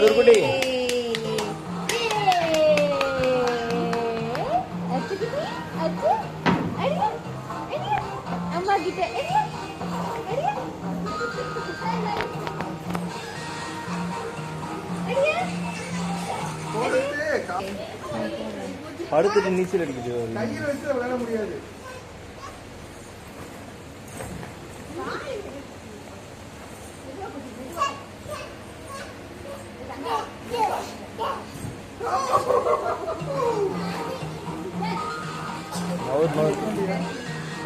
துருக்குட்டி அம்மா கிட்ட படுத்துட்டு நீச்சல் அடிக்குது. கையில் வச்சு விளையாட முடியாது.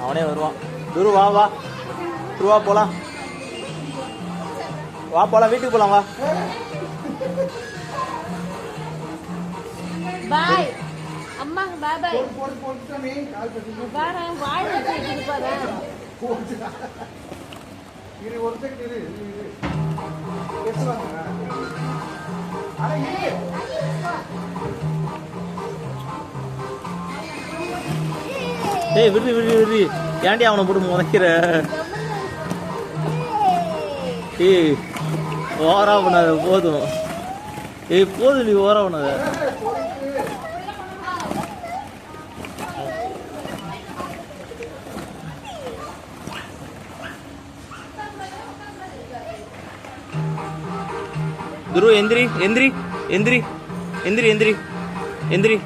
அவனே வருவான். துரு வா வா துருவா போலாம். வா போலாம், வீட்டுக்கு போலாம் வா. பாய் அம்மா பாய் பாய். போடு போட்டுட்டானே கால் கட்டி பாரு வாய் வச்சிட்டு பாரு. இரு ஒரு செகண்ட் இரு. பேசுவாங்க. அட இரு. டேய் விடு விடு விடு. ஏன்டி அவனை போட்டு முதைக்கிற? ஏய் ஓவரா பண்ணாத போதும். ஏய் போதும், நீ ஓவரா பண்ணாத. துரு எந்திரி எந்திரி எந்திரி எந்திரி எந்திரி எந்திரி.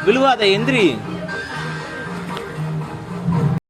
விழுவாத, எந்திரி.